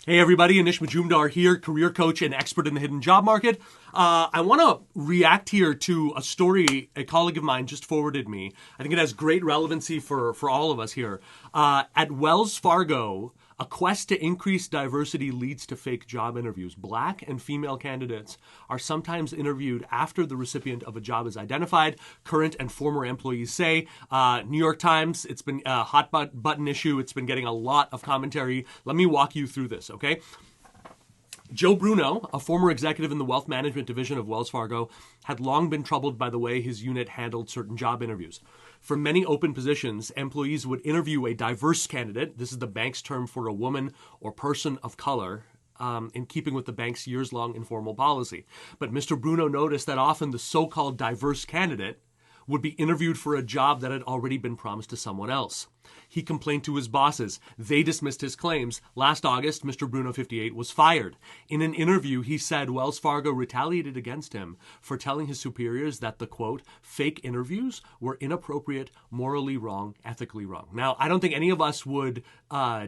Hey everybody, Anish Majumdar here, career coach and expert in the hidden job market. I want to react here to a story a colleague of mine just forwarded me. I think it has great relevancy for all of us here. At Wells Fargo, a quest to increase diversity leads to fake job interviews. Black and female candidates are sometimes interviewed after the recipient of a job is identified. Current and former employees say. New York Times, it's been a hot button issue. It's been getting a lot of commentary. Let me walk you through this, okay? Joe Bruno, a former executive in the wealth management division of Wells Fargo, had long been troubled by the way his unit handled certain job interviews. For many open positions, employees would interview a diverse candidate. This is the bank's term for a woman or person of color, in keeping with the bank's years-long informal policy. But Mr. Bruno noticed that often the so-called diverse candidate would be interviewed for a job that had already been promised to someone else. He complained to his bosses. They dismissed his claims. Last August, Mr. Bruno, 58, was fired. In an interview, he said Wells Fargo retaliated against him for telling his superiors that the, quote, fake interviews were inappropriate, morally wrong, ethically wrong. Now, I don't think any of us would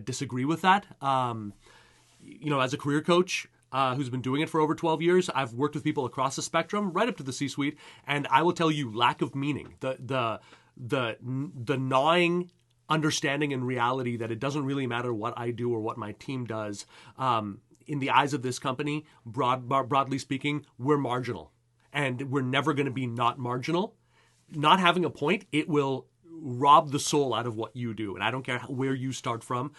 disagree with that. As a career coach, who's been doing it for over 12 years. I've worked with people across the spectrum, right up to the C-suite, and I will tell you, lack of meaning, the gnawing understanding and reality that it doesn't really matter what I do or what my team does. In the eyes of this company, broadly speaking, we're marginal, and we're never going to be not marginal. Not having a point, it will rob the soul out of what you do, and I don't care where you start from.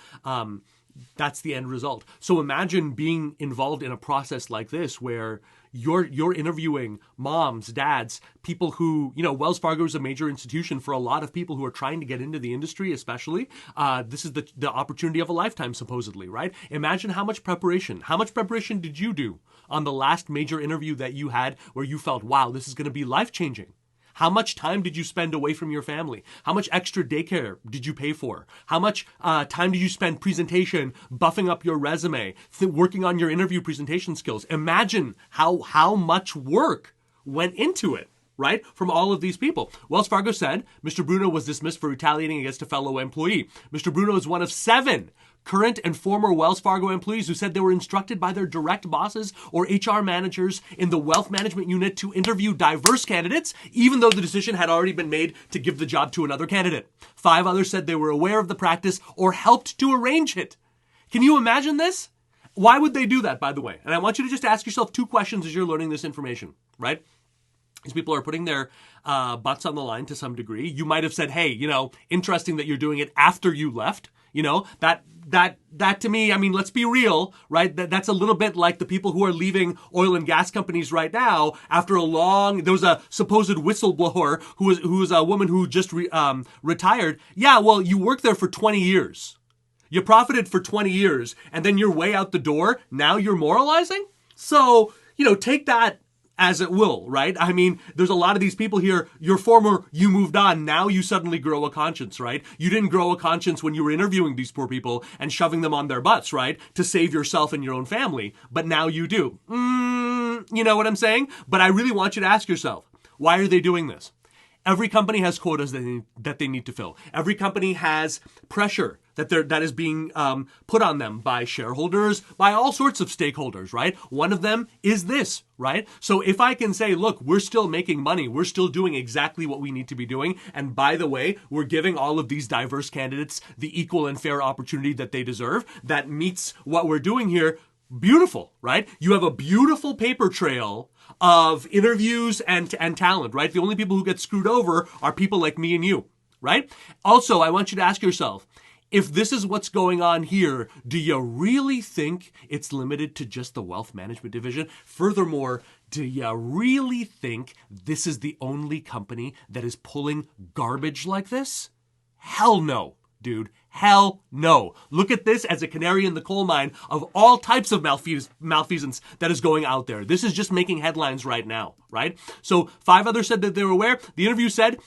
That's the end result. So imagine being involved in a process like this where you're interviewing moms, dads, people who, Wells Fargo is a major institution for a lot of people who are trying to get into the industry, especially. This is the opportunity of a lifetime, supposedly, right? Imagine how much preparation did you do on the last major interview that you had where you felt, wow, this is going to be life-changing? How much time did you spend away from your family? How much extra daycare did you pay for? How much time did you spend presentation, buffing up your resume, working on your interview presentation skills? Imagine how much work went into it, right? From all of these people. Wells Fargo said Mr. Bruno was dismissed for retaliating against a fellow employee. Mr. Bruno is one of 7 current and former Wells Fargo employees who said they were instructed by their direct bosses or HR managers in the wealth management unit to interview diverse candidates, even though the decision had already been made to give the job to another candidate. 5 others said they were aware of the practice or helped to arrange it. Can you imagine this? Why would they do that, by the way? And I want you to just ask yourself 2 questions as you're learning this information, right? These people are putting their butts on the line to some degree. You might have said, hey, interesting that you're doing it after you left. That to me, I mean, let's be real, right? That's a little bit like the people who are leaving oil and gas companies right now after there was a supposed whistleblower who was a woman who just retired. Yeah, well, you worked there for 20 years. You profited for 20 years and then you're way out the door. Now you're moralizing? So, take that as it will, right? I mean, there's a lot of these people here, you moved on, now you suddenly grow a conscience, right? You didn't grow a conscience when you were interviewing these poor people and shoving them on their butts, right? To save yourself and your own family, but now you do. You know what I'm saying? But I really want you to ask yourself, why are they doing this? Every company has quotas that they need to fill. Every company has pressure that is being put on them by shareholders, by all sorts of stakeholders, right? One of them is this, right? So if I can say, look, we're still making money, we're still doing exactly what we need to be doing, and by the way, we're giving all of these diverse candidates the equal and fair opportunity that they deserve, that meets what we're doing here, beautiful, right? You have a beautiful paper trail of interviews and talent, right? The only people who get screwed over are people like me and you, right? Also, I want you to ask yourself, if this is what's going on here, do you really think it's limited to just the wealth management division? Furthermore, do you really think this is the only company that is pulling garbage like this? Hell no, dude. Hell no. Look at this as a canary in the coal mine of all types of malfeasance that is going out there. This is just making headlines right now, right? So 5 others said that they were aware. The interview said,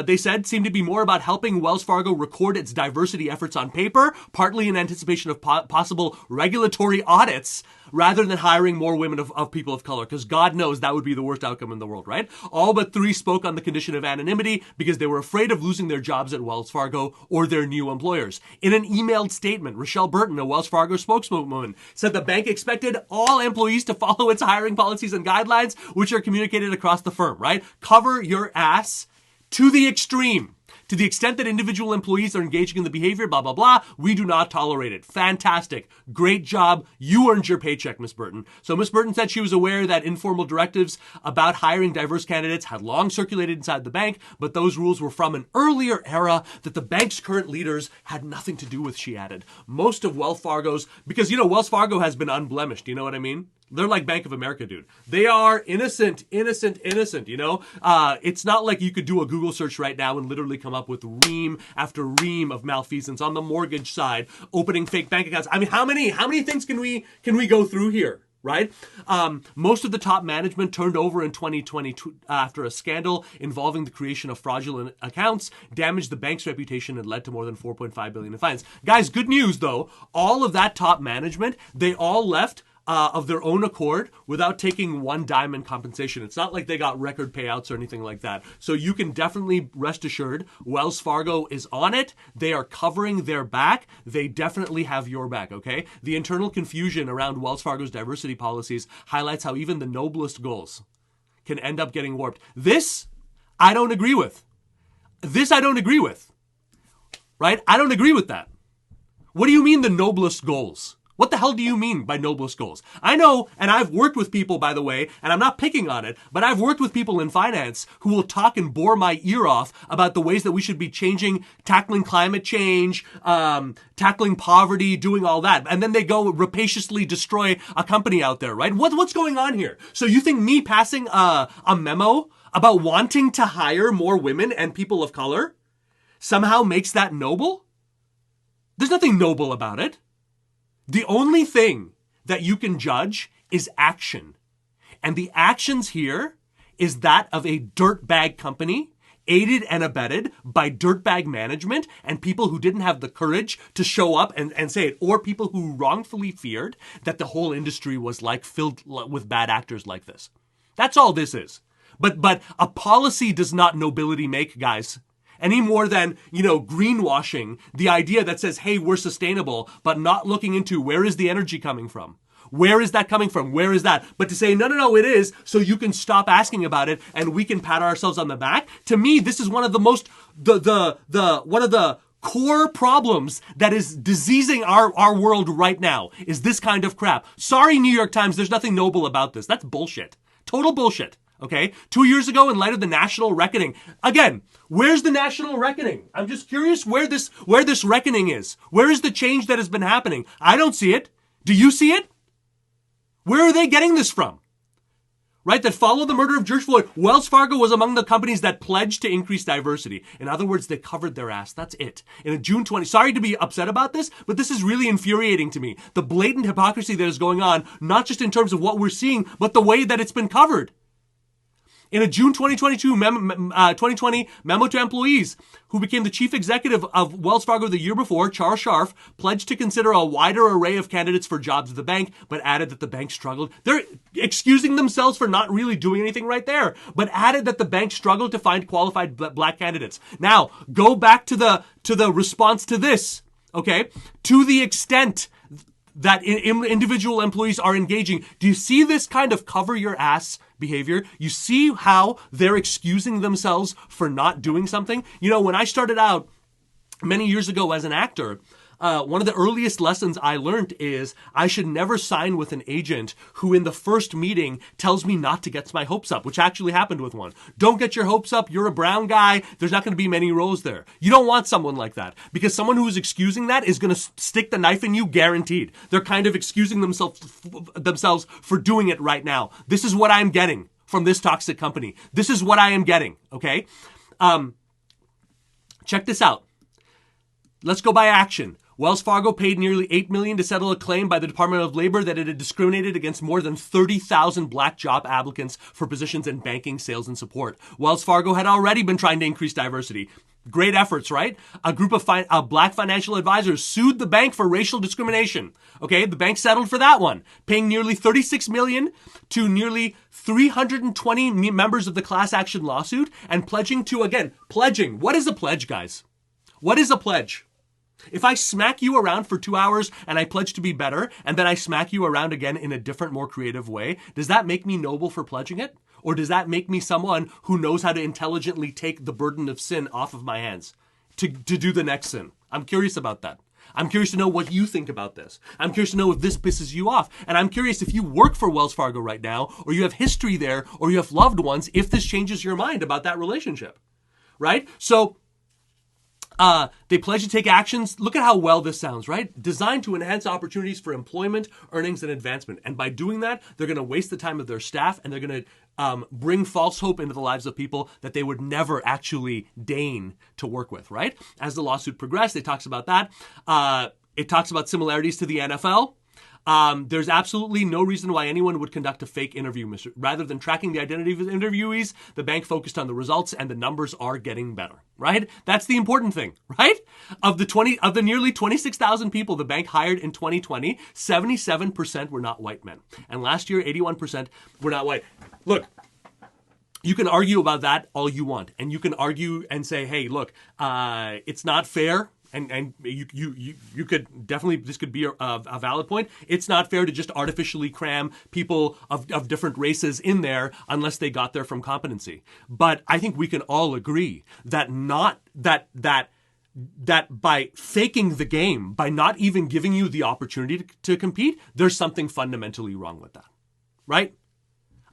they said, seemed to be more about helping Wells Fargo record its diversity efforts on paper, partly in anticipation of possible regulatory audits, rather than hiring more women of people of color, because God knows that would be the worst outcome in the world, right? All but 3 spoke on the condition of anonymity because they were afraid of losing their jobs at Wells Fargo or their new employers. In an emailed statement, Rochelle Burton, a Wells Fargo spokeswoman, said the bank expected all employees to follow its hiring policies and guidelines, which are communicated across the firm, right? Cover your ass to the extreme. To the extent that individual employees are engaging in the behavior, blah, blah, blah, we do not tolerate it. Fantastic. Great job. You earned your paycheck, Ms. Burton. So Ms. Burton said she was aware that informal directives about hiring diverse candidates had long circulated inside the bank, but those rules were from an earlier era that the bank's current leaders had nothing to do with, she added. Most of Wells Fargo's, because, Wells Fargo has been unblemished. You know what I mean? They're like Bank of America, dude. They are innocent, It's not like you could do a Google search right now and literally come up with ream after ream of malfeasance on the mortgage side, opening fake bank accounts. I mean, how many things can we go through here? Right? Most of the top management turned over in 2020 after a scandal involving the creation of fraudulent accounts, damaged the bank's reputation, and led to more than $4.5 billion in fines. Guys, good news though. All of that top management, they all left of their own accord without taking one dime in compensation. It's not like they got record payouts or anything like that. So you can definitely rest assured Wells Fargo is on it. They are covering their back. They definitely have your back, okay? The internal confusion around Wells Fargo's diversity policies highlights how even the noblest goals can end up getting warped. This, I don't agree with. Right? I don't agree with that. What do you mean the noblest goals? What the hell do you mean by noblest goals? I know, and I've worked with people, by the way, and I'm not picking on it, but I've worked with people in finance who will talk and bore my ear off about the ways that we should be changing, tackling climate change, tackling poverty, doing all that. And then they go rapaciously destroy a company out there, right? What's going on here? So you think me passing a memo about wanting to hire more women and people of color somehow makes that noble? There's nothing noble about it. The only thing that you can judge is action. And the actions here is that of a dirtbag company, aided and abetted by dirtbag management and people who didn't have the courage to show up and say it, or people who wrongfully feared that the whole industry was filled with bad actors like this. That's all this is. But a policy does not nobility make, guys. Any more than, greenwashing, the idea that says, hey, we're sustainable, but not looking into where is the energy coming from? Where is that coming from? Where is that? But to say, no, it is, so you can stop asking about it and we can pat ourselves on the back. To me, this is one of the most, one of the core problems that is diseasing our world right now is this kind of crap. Sorry, New York Times, there's nothing noble about this. That's bullshit. Total bullshit. Okay? 2 years ago, in light of the national reckoning, again, where's the national reckoning? I'm just curious where this reckoning is. Where is the change that has been happening? I don't see it. Do you see it? Where are they getting this from? Right? That followed the murder of George Floyd, Wells Fargo was among the companies that pledged to increase diversity. In other words, they covered their ass. That's it. In June 20, sorry to be upset about this, but this is really infuriating to me. The blatant hypocrisy that is going on, not just in terms of what we're seeing, but the way that it's been covered. In a June 2020 memo to employees, who became the chief executive of Wells Fargo the year before, Charles Scharf, pledged to consider a wider array of candidates for jobs at the bank, but added that the bank struggled. They're excusing themselves for not really doing anything right there, but added that the bank struggled to find qualified black candidates. Now, go back to the response to this, okay? To the extent that individual employees are engaging. Do you see this kind of cover your ass behavior? You see how they're excusing themselves for not doing something? When I started out many years ago as an actor, one of the earliest lessons I learned is I should never sign with an agent who in the first meeting tells me not to get my hopes up, which actually happened with one. Don't get your hopes up. You're a brown guy. There's not going to be many roles there. You don't want someone like that, because someone who is excusing that is going to stick the knife in you, guaranteed. They're kind of excusing themselves for doing it right now. This is what I'm getting from this toxic company. This is what I am getting, okay? Check this out. Let's go by action. Wells Fargo paid nearly $8 million to settle a claim by the Department of Labor that it had discriminated against more than 30,000 black job applicants for positions in banking, sales, and support. Wells Fargo had already been trying to increase diversity. Great efforts, right? A group of black financial advisors sued the bank for racial discrimination. Okay, the bank settled for that one, paying nearly $36 million to nearly 320 members of the class action lawsuit and pledging. What is a pledge, guys? What is a pledge? If I smack you around for 2 hours and I pledge to be better, and then I smack you around again in a different, more creative way, does that make me noble for pledging it? Or does that make me someone who knows how to intelligently take the burden of sin off of my hands to do the next sin? I'm curious about that. I'm curious to know what you think about this. I'm curious to know if this pisses you off. And I'm curious if you work for Wells Fargo right now, or you have history there, or you have loved ones, if this changes your mind about that relationship, right? So they pledge to take actions. Look at how well this sounds, right? Designed to enhance opportunities for employment, earnings, and advancement. And by doing that, they're going to waste the time of their staff, and they're going to bring false hope into the lives of people that they would never actually deign to work with, right? As the lawsuit progressed, it talks about that. It talks about similarities to the NFL. There's absolutely no reason why anyone would conduct a fake interview. Rather than tracking the identity of the interviewees, the bank focused on the results, and the numbers are getting better, right? That's the important thing, right? Of the nearly 26,000 people the bank hired in 2020, 77% were not white men. And last year, 81% were not white. Look, you can argue about that all you want. And you can argue and say, hey, look, it's not fair. And you could definitely, this could be a valid point. It's not fair to just artificially cram people of different races in there unless they got there from competency. But I think we can all agree that that by faking the game, by not even giving you the opportunity to compete, there's something fundamentally wrong with that, right?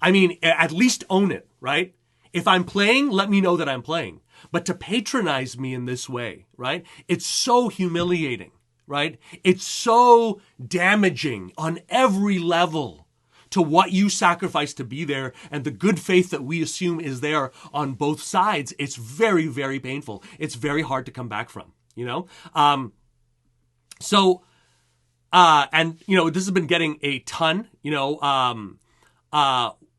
I mean, at least own it, right? If I'm playing, let me know that I'm playing. But to patronize me in this way, right? It's so humiliating, right? It's so damaging on every level to what you sacrifice to be there and the good faith that we assume is there on both sides. It's very, very painful. It's very hard to come back from, you know? And, you know, this has been getting a ton, you know,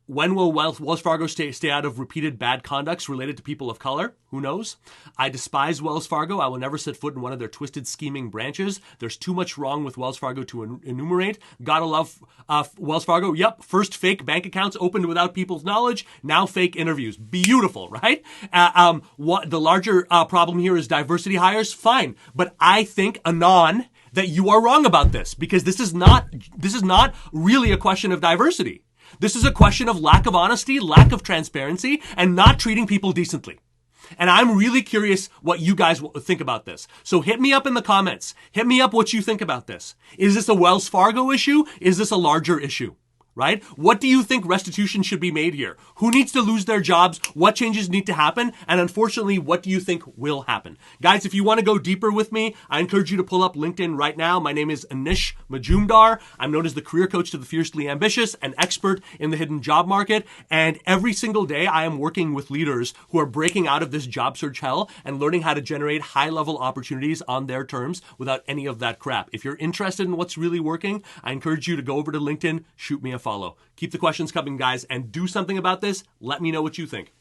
when will Wells Fargo stay out of repeated bad conducts related to people of color? Who knows? I despise Wells Fargo. I will never set foot in one of their twisted, scheming branches. There's too much wrong with Wells Fargo to enumerate. Gotta love Wells Fargo. Yep, first fake bank accounts opened without people's knowledge. Now fake interviews. Beautiful, right? What the larger problem here is diversity hires. Fine, but I think Anon that you are wrong about this, because this is not really a question of diversity. This is a question of lack of honesty, lack of transparency, and not treating people decently. And I'm really curious what you guys think about this. So hit me up in the comments. Hit me up what you think about this. Is this a Wells Fargo issue? Is this a larger issue? Right? What do you think restitution should be made here? Who needs to lose their jobs? What changes need to happen? And unfortunately, what do you think will happen? Guys, if you want to go deeper with me, I encourage you to pull up LinkedIn right now. My name is Anish Majumdar. I'm known as the career coach to the fiercely ambitious, an expert in the hidden job market. And every single day, I am working with leaders who are breaking out of this job search hell and learning how to generate high-level opportunities on their terms without any of that crap. If you're interested in what's really working, I encourage you to go over to LinkedIn, shoot me a follow. Keep the questions coming, guys, and do something about this. Let me know what you think.